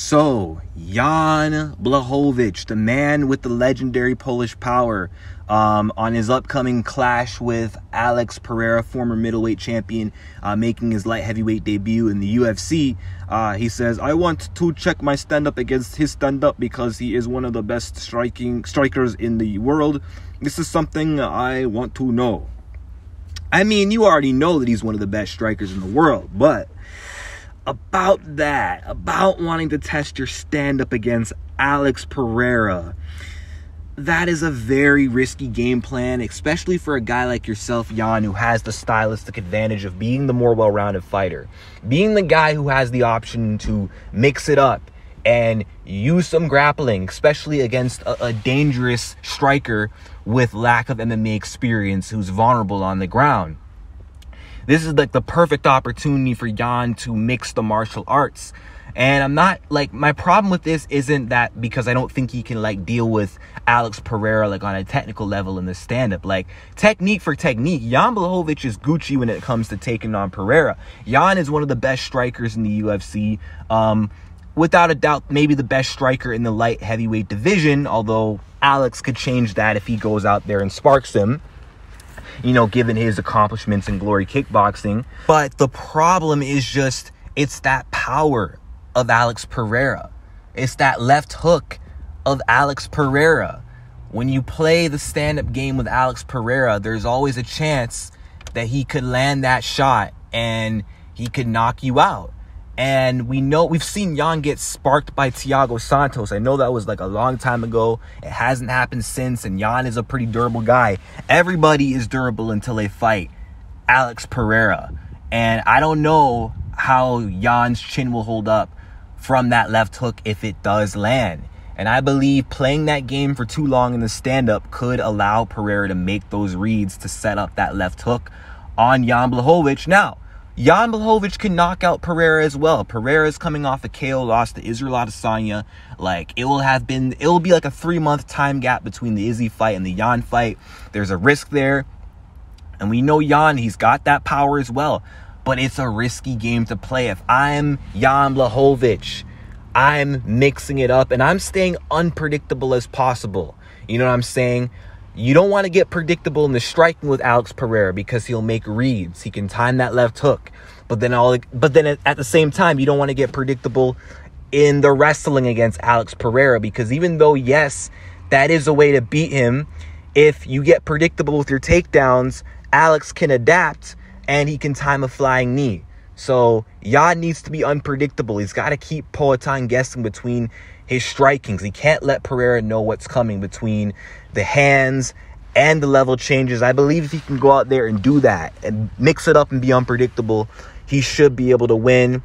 So, Jan Błachowicz, the man with the legendary Polish power, on his upcoming clash with Alex Pereira, former middleweight champion, making his light heavyweight debut in the UFC, he says, "I want to check my stand-up against his stand-up because he is one of the best strikers in the world. This is something I want to know." I mean, you already know that he's one of the best strikers in the world, but about wanting to test your stand-up against Alex Pereira, that is a very risky game plan, especially for a guy like yourself, Jan, who has the stylistic advantage of being the more well-rounded fighter, being the guy who has the option to mix it up and use some grappling, especially against a dangerous striker with lack of MMA experience who's vulnerable on the ground. This is like the perfect opportunity for Jan to mix the martial arts. And I'm not like, my problem with this isn't that because I don't think he can like deal with Alex Pereira like on a technical level in the stand-up. Like technique for technique, Jan Błachowicz is Gucci when it comes to taking on Pereira. Jan is one of the best strikers in the UFC. Without a doubt, maybe the best striker in the light heavyweight division, although Alex could change that if he goes out there and sparks him, you know, given his accomplishments in glory kickboxing. But the problem is just, it's that power of Alex Pereira. It's that left hook of Alex Pereira. When you play the stand-up game with Alex Pereira, there's always a chance that he could land that shot and he could knock you out. And we've seen Jan get sparked by Thiago Santos. I know that was like a long time ago. It hasn't happened since, and Jan is a pretty durable guy. Everybody is durable until they fight Alex Pereira. And I don't know how Jan's chin will hold up from that left hook if it does land. And I believe playing that game for too long in the stand-up could allow Pereira to make those reads to set up that left hook on Jan Błachowicz. Now, Jan Błachowicz can knock out Pereira as well. Pereira is coming off a KO loss to Israel Adesanya. Like, it will be like a 3-month time gap between the Izzy fight and the Jan fight. There's a risk there. And we know Jan, he's got that power as well. But it's a risky game to play. If I'm Jan Błachowicz, I'm mixing it up and I'm staying unpredictable as possible. You know what I'm saying? You don't want to get predictable in the striking with Alex Pereira because he'll make reads. He can time that left hook. But then at the same time, you don't want to get predictable in the wrestling against Alex Pereira because even though, yes, that is a way to beat him, if you get predictable with your takedowns, Alex can adapt and he can time a flying knee. So Jan needs to be unpredictable. He's got to keep Poatan guessing between his strikings. He can't let Pereira know what's coming between the hands and the level changes. I believe if he can go out there and do that and mix it up and be unpredictable, he should be able to win.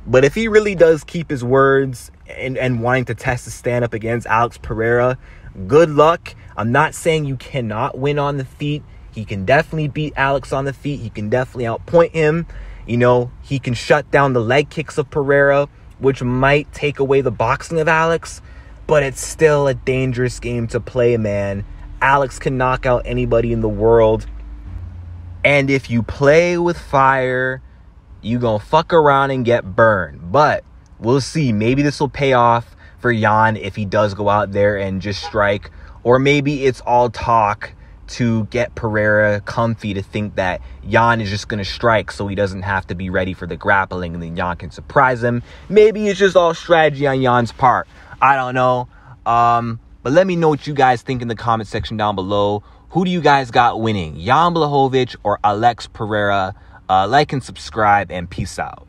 But if he really does keep his words and wanting to test the stand-up against Alex Pereira, good luck. I'm not saying you cannot win on the feet. He can definitely beat Alex on the feet. He can definitely outpoint him. You know, he can shut down the leg kicks of Pereira, which might take away the boxing of Alex, but it's still a dangerous game to play, man. Alex can knock out anybody in the world. And if you play with fire, you gonna fuck around and get burned. But we'll see. Maybe this will pay off for Jan if he does go out there and just strike. Or maybe it's all talk to get Pereira comfy to think that Jan is just going to strike so he doesn't have to be ready for the grappling and then Jan can surprise him. Maybe it's just all strategy on Jan's part. I don't know. But let me know what you guys think in the comment section down below. Who do you guys got winning? Jan Błachowicz or Alex Pereira? Like and subscribe and peace out.